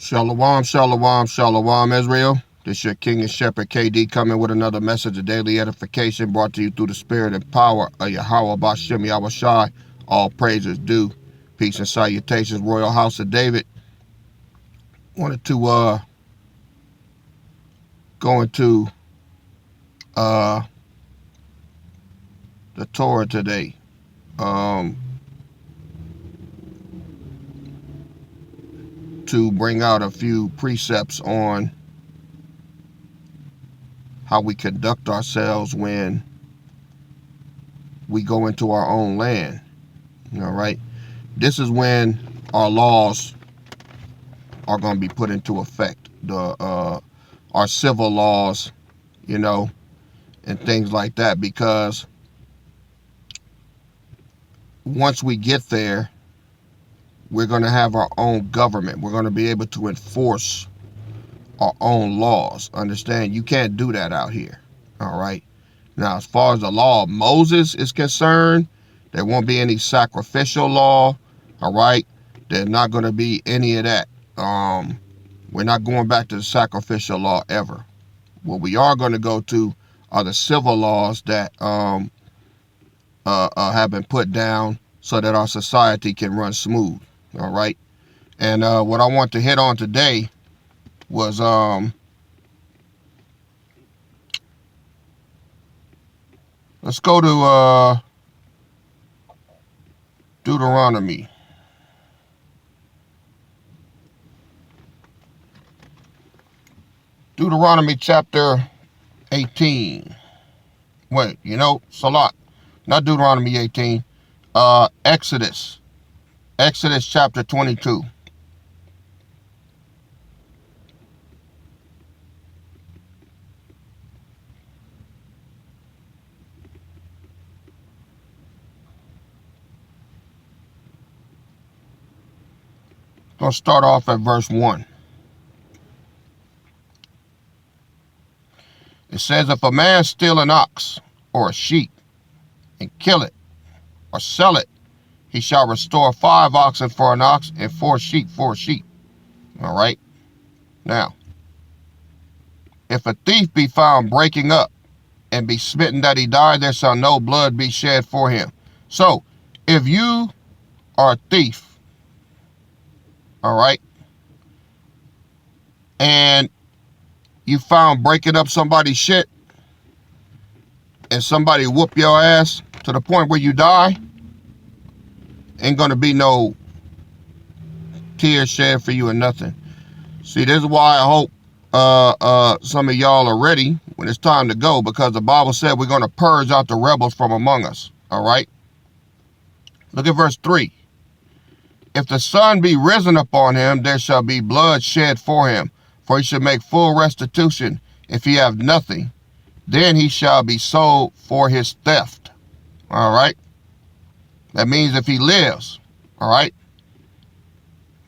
Shalom, shalom, shalom, Israel. This your King and Shepherd KD coming with another message of daily edification brought to you through the spirit and power of Yahweh Bashem Yahushai. All praises due. Peace and salutations, Royal House of David. Wanted to go into the Torah today. To bring out a few precepts on how we conduct ourselves when we go into our own land. All right. This is when our laws are going to be put into effect. Our civil laws, and things like that, because once we get there, we're going to have our own government. We're going to be able to enforce our own laws. Understand? You can't do that out here. All right. Now, as far as the law of Moses is concerned, there won't be any sacrificial law. All right. There's not going to be any of that. We're not going back to the sacrificial law ever. What we are going to go to are the civil laws that have been put down so that our society can run smooth. All right. And what I want to hit on today was let's go to Deuteronomy. Deuteronomy chapter 18. Wait, Salat. Not Deuteronomy 18. Exodus chapter 22. I'll start off at verse 1. It says, if a man steal an ox or a sheep and kill it or sell it, he shall restore 5 oxen for an ox and 4 sheep for a sheep. All right. Now, if a thief be found breaking up and be smitten that he die, there shall no blood be shed for him. So, if you are a thief, all right, and you found breaking up somebody's shit, and somebody whoop your ass to the point where you die, ain't gonna be no tears shed for you or nothing. See, this is why I hope some of y'all are ready when it's time to go, because the Bible said we're gonna purge out the rebels from among us. All right. Look at verse 3. If the sun be risen upon him, there shall be blood shed for him, for he should make full restitution if he have nothing. Then he shall be sold for his theft. All right. That means if he lives. All right.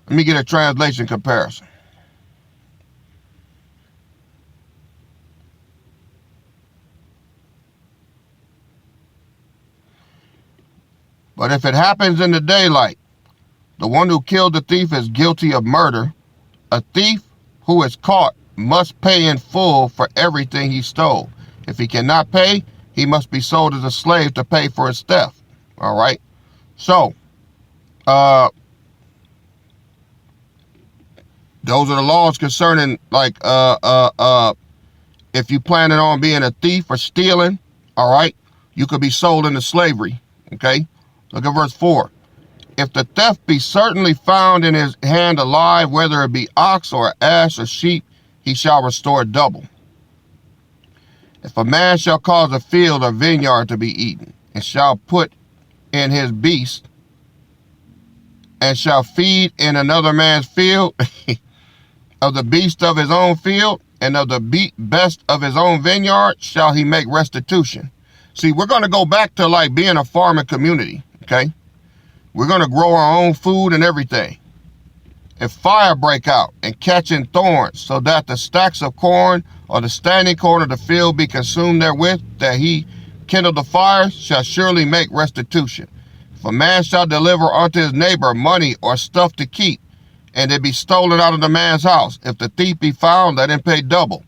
Let me get a translation comparison. But if it happens in the daylight, the one who killed the thief is guilty of murder. A thief who is caught must pay in full for everything he stole. If he cannot pay, he must be sold as a slave to pay for his theft. All right. So, those are the laws concerning, like, if you planning on being a thief or stealing, all right, you could be sold into slavery. Okay. Look at verse 4. If the theft be certainly found in his hand alive, whether it be ox or ass or sheep, he shall restore double. If a man shall cause a field or vineyard to be eaten, and shall put in his beast, and shall feed in another man's field, of the beast of his own field, and of the best of his own vineyard, shall he make restitution. See, we're going to go back to like being a farming community, okay? We're going to grow our own food and everything. If fire break out and catching thorns, so that the stacks of corn or the standing corn of the field be consumed therewith, that he kindle the fire, shall surely make restitution. If a man shall deliver unto his neighbor money or stuff to keep, and it be stolen out of the man's house. If the thief be found, let him pay double.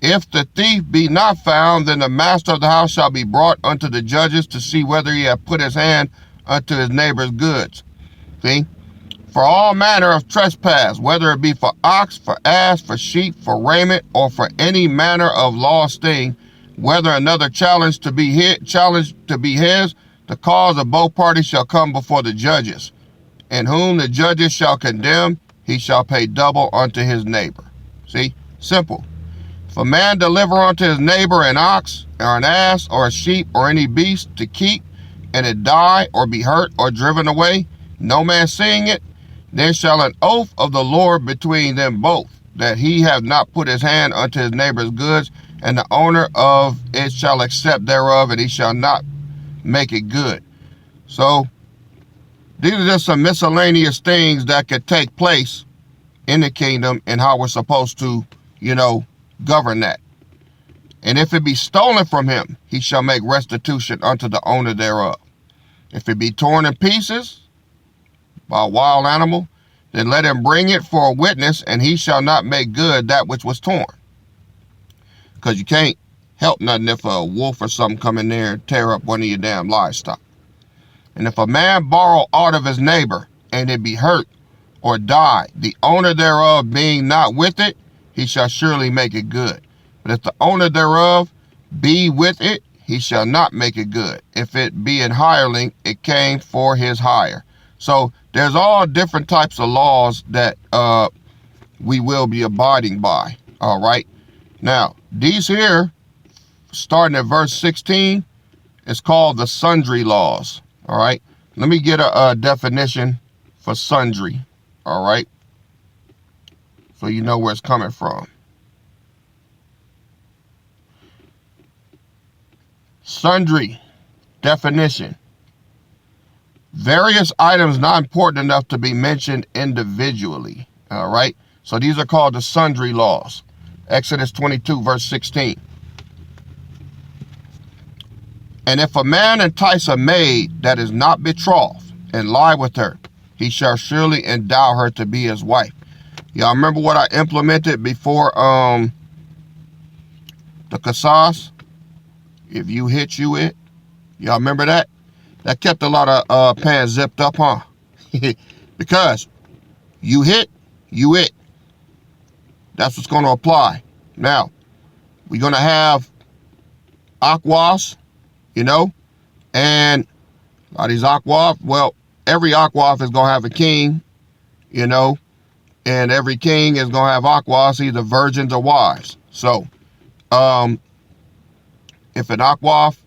If the thief be not found, then the master of the house shall be brought unto the judges to see whether he have put his hand unto his neighbor's goods. See? For all manner of trespass, whether it be for ox, for ass, for sheep, for raiment, or for any manner of lost thing, whether another challenge to be his, the cause of both parties shall come before the judges. And whom the judges shall condemn, he shall pay double unto his neighbor. See? Simple. If a man deliver unto his neighbor an ox, or an ass, or a sheep, or any beast to keep, and it die, or be hurt, or driven away, no man seeing it, then shall an oath of the Lord between them both, that he have not put his hand unto his neighbor's goods, and the owner of it shall accept thereof, and he shall not make it good. So, these are just some miscellaneous things that could take place in the kingdom and how we're supposed to, govern that. And if it be stolen from him, he shall make restitution unto the owner thereof. If it be torn in pieces by a wild animal, then let him bring it for a witness, and he shall not make good that which was torn. Because you can't help nothing if a wolf or something come in there and tear up one of your damn livestock. And if a man borrow aught of his neighbor, and it be hurt or die, the owner thereof being not with it, he shall surely make it good. But if the owner thereof be with it, he shall not make it good. If it be an hireling, it came for his hire. So there's all different types of laws that we will be abiding by. All right. Now, these here, starting at verse 16, is called the Sundry Laws. All right. Let me get a definition for sundry. All right. So you know where it's coming from. Sundry definition. Various items not important enough to be mentioned individually. All right. So these are called the Sundry Laws. Exodus 22, verse 16. And if a man entice a maid that is not betrothed and lie with her, he shall surely endow her to be his wife. Y'all remember what I implemented before the qasas? If you hit, you it. Y'all remember that? That kept a lot of pants zipped up, huh? Because you hit, you it. That's what's going to apply. Now, we're going to have aquas, and a lot of these aquas, well, every aquaf is going to have a king, and every king is going to have aquas, either virgins or wives. So, if an aquaf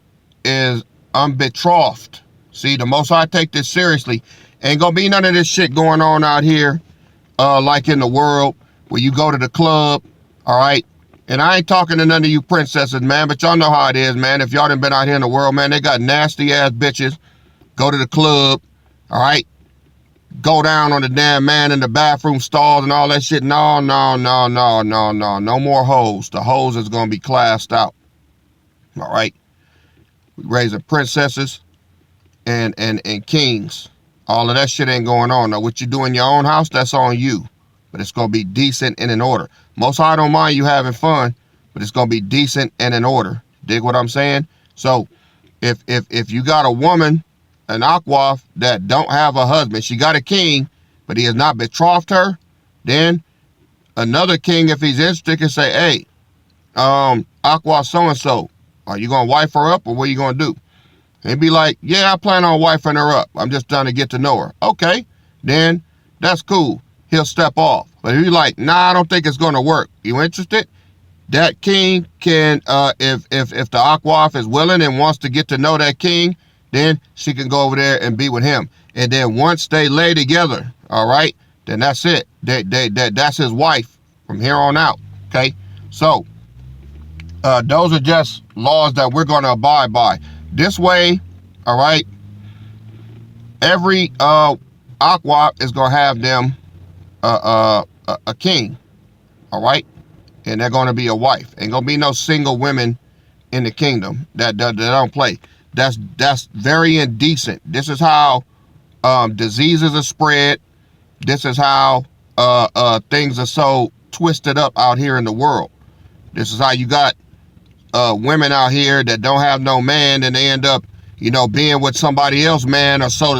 is unbetrothed, see, the Most High take this seriously. Ain't going to be none of this shit going on out here, like in the world, where you go to the club, all right? And I ain't talking to none of you princesses, man, but y'all know how it is, man. If y'all done been out here in the world, man, they got nasty-ass bitches. Go to the club, all right? Go down on the damn man in the bathroom stalls and all that shit. No. No more hoes. The hoes is going to be classed out, all right? We raising princesses and kings. All of that shit ain't going on. Now, what you do in your own house, that's on you. But it's going to be decent and in order. Most High don't mind you having fun, but it's going to be decent and in order. Dig what I'm saying? So if you got a woman, an aquaf, that don't have a husband, she got a king, but he has not betrothed her, then another king, if he's interested, can say, hey, aqua so-and-so, are you going to wife her up, or what are you going to do? And be like, yeah, I plan on wifing her up. I'm just trying to get to know her. Okay, then that's cool. He'll step off. But if you're like, nah, I don't think it's going to work. You interested? That king can, if the aquaf is willing and wants to get to know that king, then she can go over there and be with him. And then once they lay together, all right, then that's it. That's his wife from here on out. Okay, so those are just laws that we're going to abide by. This way, all right, every aquaf is going to have them a king, all right, and they're going to be a wife. Ain't going to be no single women in the kingdom that don't play. That's very indecent. This is how diseases are spread. This is how things are so twisted up out here in the world. This is how you got women out here that don't have no man, and they end up, being with somebody else, man, or so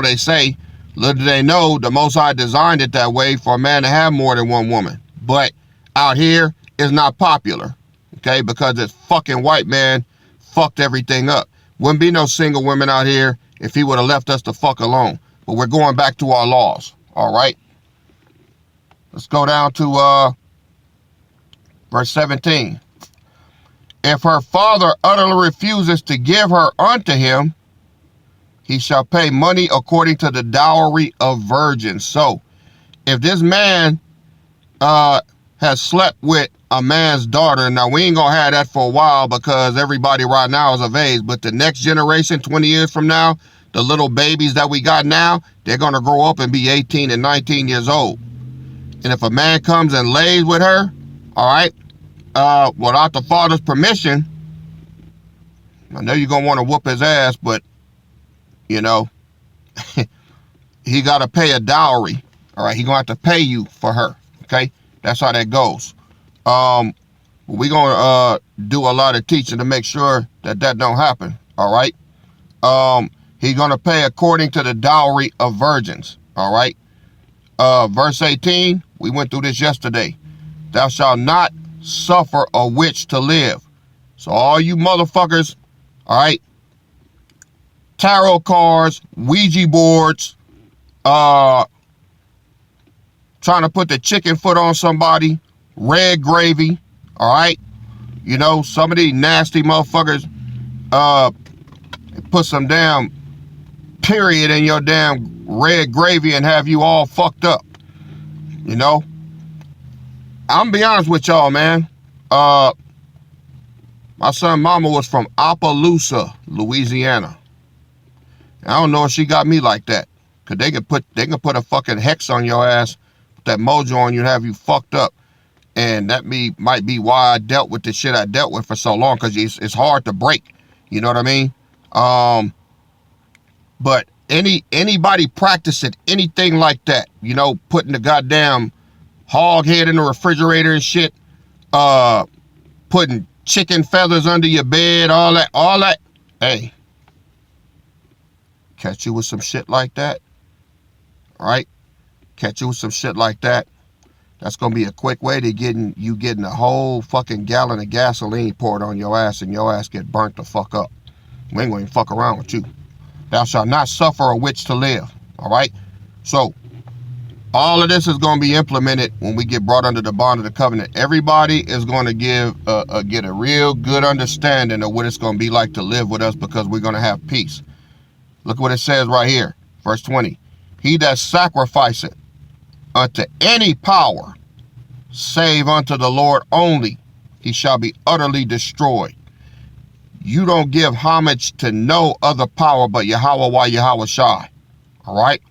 they say. Little do they know, the Most High designed it that way for a man to have more than one woman. But out here, it's not popular, okay? Because this fucking white man fucked everything up. Wouldn't be no single women out here if he would have left us the fuck alone. But we're going back to our laws, all right? Let's go down to verse 17. If her father utterly refuses to give her unto him, he shall pay money according to the dowry of virgins. So, if this man has slept with a man's daughter, now we ain't gonna have that for a while because everybody right now is of age, but the next generation, 20 years from now, the little babies that we got now, they're gonna grow up and be 18 and 19 years old. And if a man comes and lays with her, all right, without the father's permission, I know you're gonna want to whoop his ass, but he got to pay a dowry. All right, he gonna have to pay you for her. Okay, that's how that goes. We're gonna do a lot of teaching to make sure that don't happen. All right. He's gonna pay according to the dowry of virgins. All right. Verse 18. We went through this yesterday. Thou shalt not suffer a witch to live. So all you motherfuckers, all right, tarot cards, Ouija boards, trying to put the chicken foot on somebody, red gravy, all right? Some of these nasty motherfuckers put some damn period in your damn red gravy and have you all fucked up, I'm gonna be honest with y'all, man. My son mama was from Opelousas, Louisiana. I don't know if she got me like that. Cause they can put a fucking hex on your ass, put that mojo on you and have you fucked up. And that might be why I dealt with the shit I dealt with for so long, cause it's hard to break. You know what I mean? But anybody practicing anything like that, putting the goddamn hog head in the refrigerator and shit, putting chicken feathers under your bed, all that, hey, catch you with some shit like that, all right? Catch you with some shit like that. That's gonna be a quick way to getting a whole fucking gallon of gasoline poured on your ass and your ass get burnt the fuck up. We ain't gonna even fuck around with you. Thou shalt not suffer a witch to live, all right? So, all of this is going to be implemented when we get brought under the bond of the covenant. Everybody is going to get a real good understanding of what it's going to be like to live with us, because we're going to have peace. Look what it says right here, verse 20. He that sacrificeth unto any power, save unto the Lord only, he shall be utterly destroyed. You don't give homage to no other power but Yahweh Yahweh Shai. All right?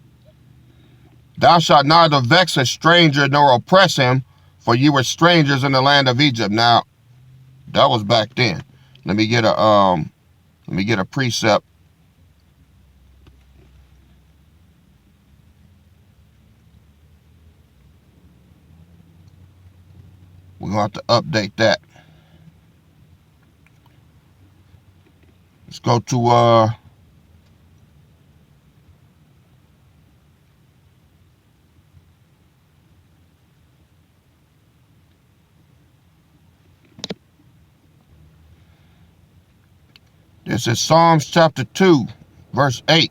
Thou shalt neither vex a stranger nor oppress him, for you were strangers in the land of Egypt. Now, that was back then. Let me get a precept. We're gonna have to update that. Let's go to this is Psalms chapter 2, verse 8.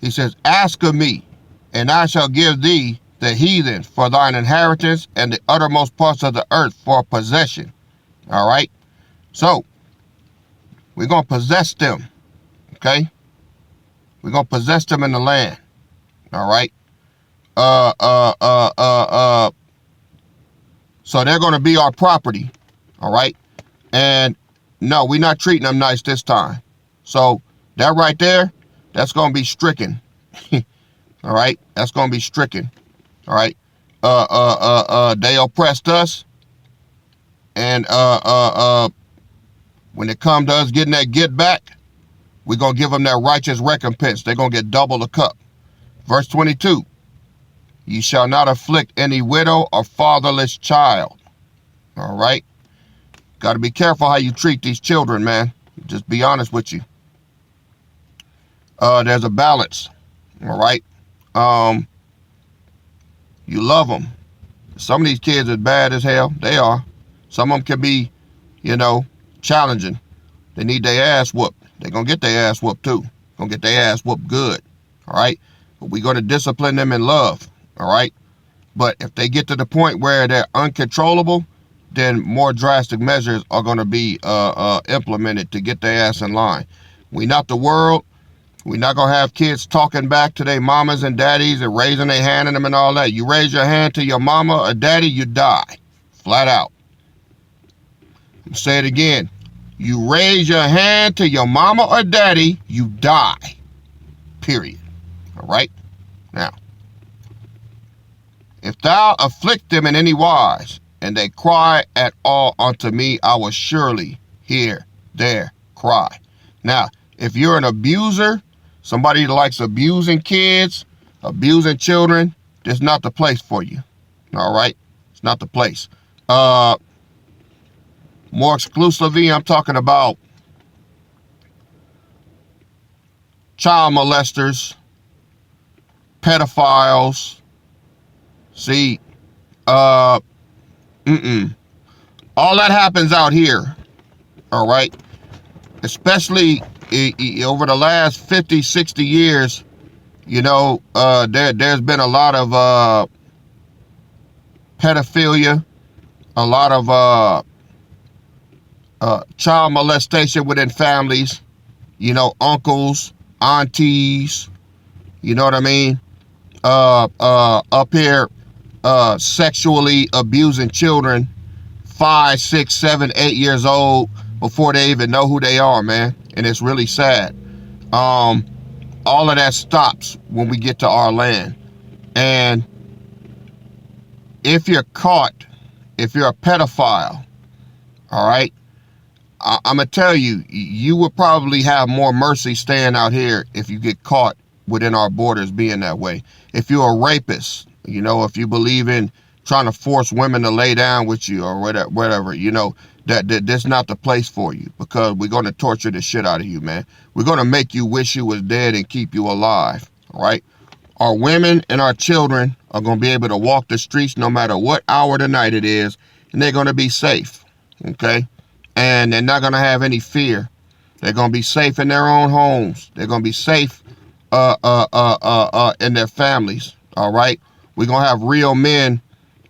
He says, ask of me, and I shall give thee the heathen for thine inheritance, and the uttermost parts of the earth for possession. All right? So, we're going to possess them, okay? We're going to possess them in the land, all right? So they're going to be our property, all right? And no, we're not treating them nice this time. So that right there, that's going to be stricken, all right? That's going to be stricken, all right? They oppressed us, and when it comes to us getting that get back, we're going to give them that righteous recompense. They're going to get double the cup. Verse 22. You shall not afflict any widow or fatherless child. All right? Got to be careful how you treat these children, man. Just be honest with you. There's a balance. All right? You love them. Some of these kids are bad as hell. They are. Some of them can be, challenging. They need their ass whooped. They're going to get their ass whooped too. Going to get their ass whooped good. All right? But we're going to discipline them in love. All right? But if they get to the point where they're uncontrollable, then more drastic measures are going to be implemented to get their ass in line. We not the world. We're not going to have kids talking back to their mamas and daddies and raising their hand at them and all that. You raise your hand to your mama or daddy, you die. Flat out. I'll say it again. You raise your hand to your mama or daddy, you die. Period. All right? Now, if thou afflict them in any wise, and they cry at all unto me, I will surely hear their cry. Now, if you're an abuser, somebody that likes abusing kids, abusing children, this is not the place for you. All right? It's not the place. More exclusively, I'm talking about child molesters, pedophiles. See, all that happens out here. All right? Especially over the last 50, 60 years, there's been a lot of pedophilia, a lot of child molestation within families, uncles, aunties, you know what I mean? Up here, sexually abusing children, 5, 6, 7, 8 years old before they even know who they are, man. And it's really sad. All of that stops when we get to our land. And if you're caught, if you're a pedophile, all right, I'm going to tell you, you would probably have more mercy staying out here if you get caught within our borders being that way. If you're a rapist, if you believe in trying to force women to lay down with you or whatever, that's not the place for you, because we're going to torture the shit out of you, man. We're going to make you wish you was dead and keep you alive, all right? Our women and our children are going to be able to walk the streets no matter what hour of the night it is, and they're going to be safe, okay? And they're not going to have any fear. They're going to be safe in their own homes. They're going to be safe in their families, all right? We're going to have real men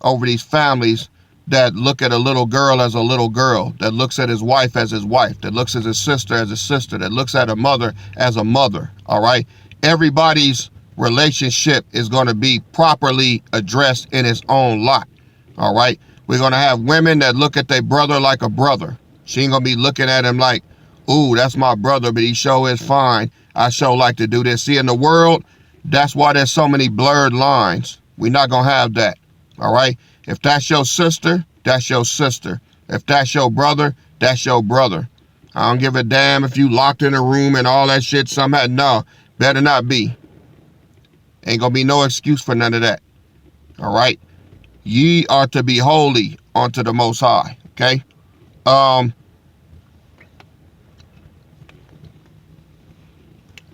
over these families that look at a little girl as a little girl, that looks at his wife as his wife, that looks at his sister as a sister, that looks at a mother as a mother, all right? Everybody's relationship is going to be properly addressed in its own lot, all right? We're going to have women that look at their brother like a brother. She ain't going to be looking at him like, ooh, that's my brother, but he sure is fine. I sure like to do this. See, in the world, that's why there's so many blurred lines. We're not going to have that, all right? If that's your sister, that's your sister. If that's your brother, that's your brother. I don't give a damn if you locked in a room and all that shit somehow. No, better not be. Ain't going to be no excuse for none of that, all right? Ye are to be holy unto the Most High, okay?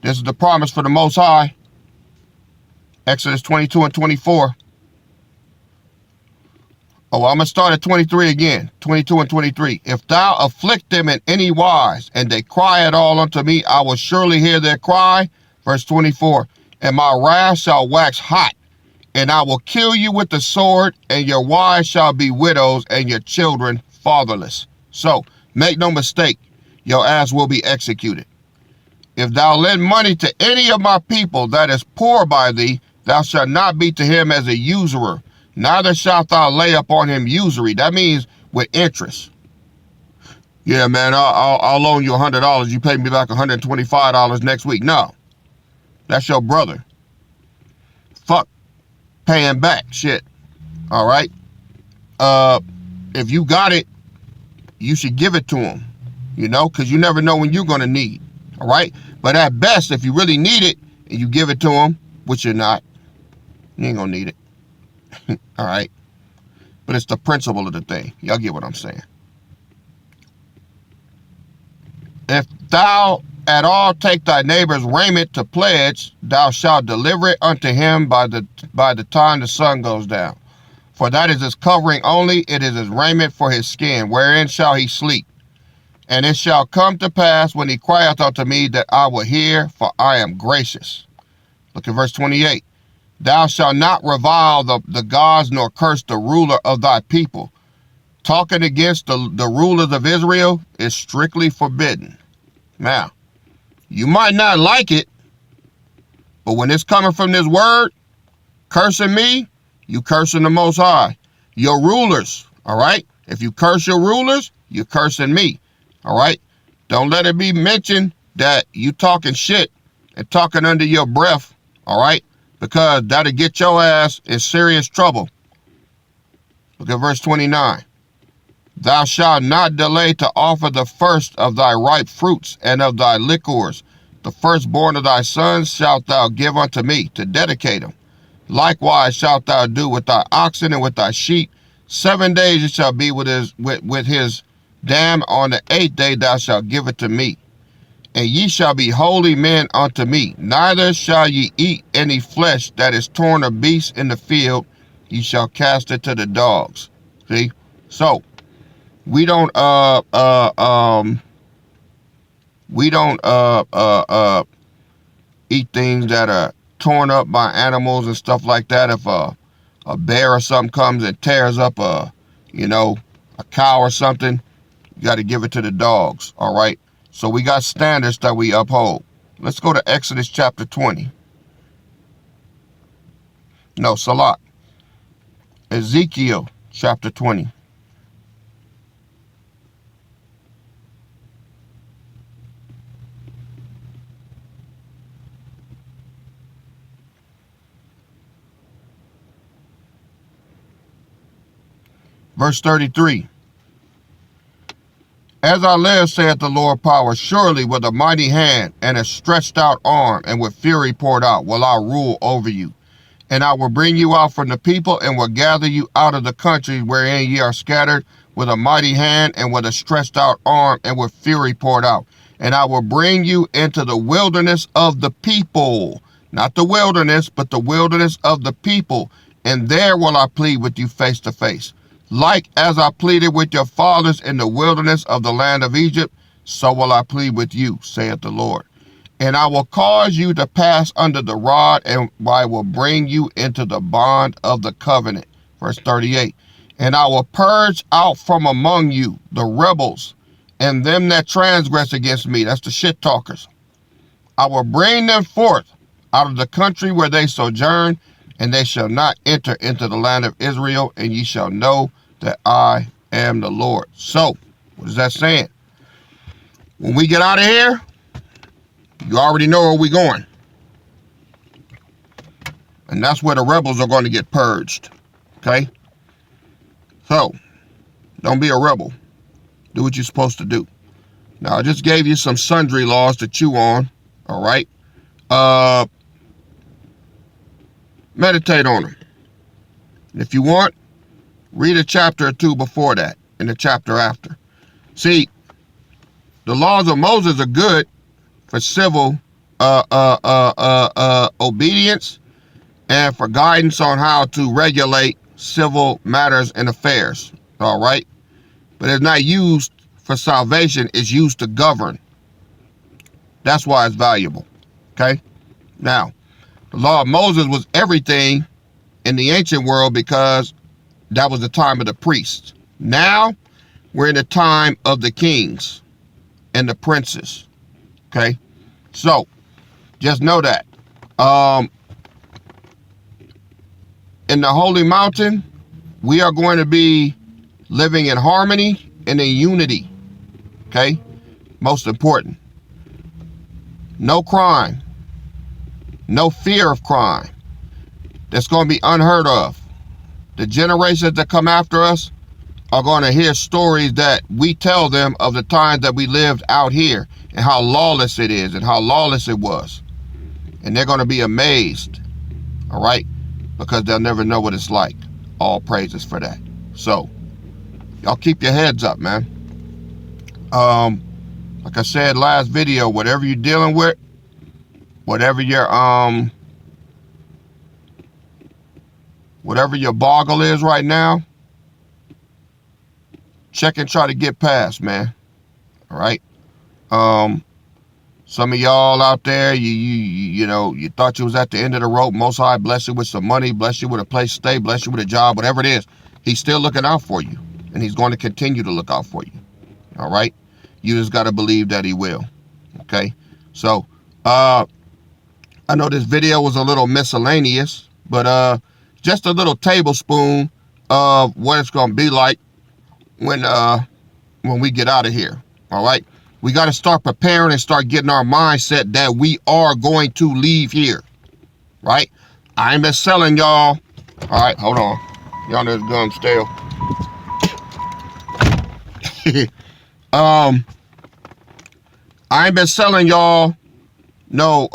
This is the promise for the Most High. Exodus 22 and 24. Oh, I'm going to start at 23 again. 22 and 23. If thou afflict them in any wise, and they cry at all unto me, I will surely hear their cry. Verse 24. And my wrath shall wax hot, and I will kill you with the sword, and your wives shall be widows, and your children fatherless. So, make no mistake, your ass will be executed. If thou lend money to any of my people that is poor by thee, thou shalt not be to him as a usurer, neither shalt thou lay upon him usury. That means with interest. Yeah, man, I'll loan you $100. You pay me back $125 next week. No, that's your brother. Fuck paying back shit. All right. If you got it, you should give it to him. Because you never know when you're gonna need. All right. But at best, if you really need it and you give it to him, which you're not, you ain't gonna need it. All right. But it's the principle of the thing. Y'all get what I'm saying. If thou at all take thy neighbor's raiment to pledge, thou shalt deliver it unto him by the time the sun goes down. For that is his covering only, it is his raiment for his skin, wherein shall he sleep. And it shall come to pass when he crieth unto me that I will hear, for I am gracious. Look at verse 28. Thou shalt not revile the gods, nor curse the ruler of thy people. Talking against the rulers of Israel is strictly forbidden. Now, you might not like it, but when it's coming from this word, cursing me, you cursing the Most High. Your rulers, all right? If you curse your rulers, you're cursing me, all right? Don't let it be mentioned that you talking shit and talking under your breath, all right? Because that'll get your ass in serious trouble. Look at verse 29. Thou shalt not delay to offer the first of thy ripe fruits and of thy liquors. The firstborn of thy sons shalt thou give unto me, to dedicate them. Likewise shalt thou do with thy oxen and with thy sheep. 7 days it shall be with his dam. On the 8th day thou shalt give it to me. And ye shall be holy men unto me. Neither shall ye eat any flesh that is torn of beasts in the field. Ye shall cast it to the dogs. See? So, we don't eat things that are torn up by animals and stuff like that. If a bear or something comes and tears up a cow or something, you got to give it to the dogs, all right? So we got standards that we uphold. Let's go to Exodus chapter 20. No, Salat. Ezekiel chapter 20. Verse 33. As I live, saith the Lord power, surely with a mighty hand and a stretched out arm and with fury poured out will I rule over you. And I will bring you out from the people and will gather you out of the countries wherein ye are scattered with a mighty hand and with a stretched out arm and with fury poured out. And I will bring you into the wilderness of the people, not the wilderness, but the wilderness of the people. And there will I plead with you face to face. Like as I pleaded with your fathers in the wilderness of the land of Egypt, so will I plead with you, saith the Lord. And I will cause you to pass under the rod, and I will bring you into the bond of the covenant. Verse 38. And I will purge out from among you the rebels and them that transgress against me. That's the shit talkers. I will bring them forth out of the country where they sojourn, and they shall not enter into the land of Israel, and ye shall know that I am the Lord. So, what is that saying? When we get out of here, you already know where we're going. And that's where the rebels are going to get purged. Okay? So, don't be a rebel. Do what you're supposed to do. Now, I just gave you some sundry laws to chew on. All right? Meditate on them. And if you want, read a chapter or two before that and a chapter after. See, the laws of Moses are good for civil obedience and for guidance on how to regulate civil matters and affairs. All right? But it's not used for salvation. It's used to govern. That's why it's valuable. Okay? Now, the law of Moses was everything in the ancient world because that was the time of the priests. Now, we're in the time of the kings and the princes. Okay? So, just know that. In the holy mountain, we are going to be living in harmony and in unity. Okay? Most important. No crime. No fear of crime. That's going to be unheard of. The generations that come after us are going to hear stories that we tell them of the times that we lived out here and how lawless it is and how lawless it was. And they're going to be amazed. All right? because they'll never know what it's like. All praises for that. So, y'all keep your heads up, man. Like I said last video, whatever you're dealing with, whatever your boggle is right now, check and try to get past, man. All right. Some of y'all out there, you know, you thought you was at the end of the rope. Most High bless you with some money, bless you with a place to stay, bless you with a job, whatever it is. He's still looking out for you, and he's going to continue to look out for you. All right. You just got to believe that he will. Okay. So, I know this video was a little miscellaneous, but just a little tablespoon of what it's going to be like when we get out of here. All right. We got to start preparing and start getting our mindset that we are going to leave here. Right. I ain't been selling y'all. All right. Hold on. Y'all know this gun stale. I ain't been selling y'all no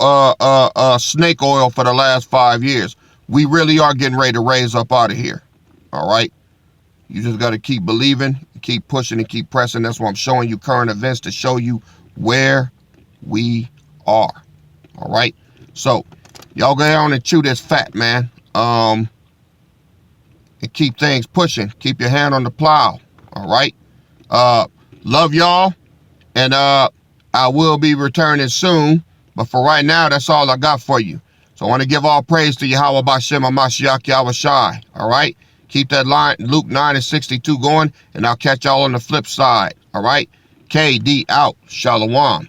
snake oil for the last 5 years. We really are getting ready to raise up out of here. All right. You just got to keep believing, keep pushing, and keep pressing. That's why I'm showing you current events to show you where we are. All right. So y'all go down and chew this fat, man. And keep things pushing. Keep your hand on the plow. All right. Love y'all. And I will be returning soon. But for right now, that's all I got for you. So I want to give all praise to Yahweh Bashem HaMashiach Yahushai. All right. Keep that line, Luke 9:62 going, and I'll catch y'all on the flip side. All right. KD out. Shalom.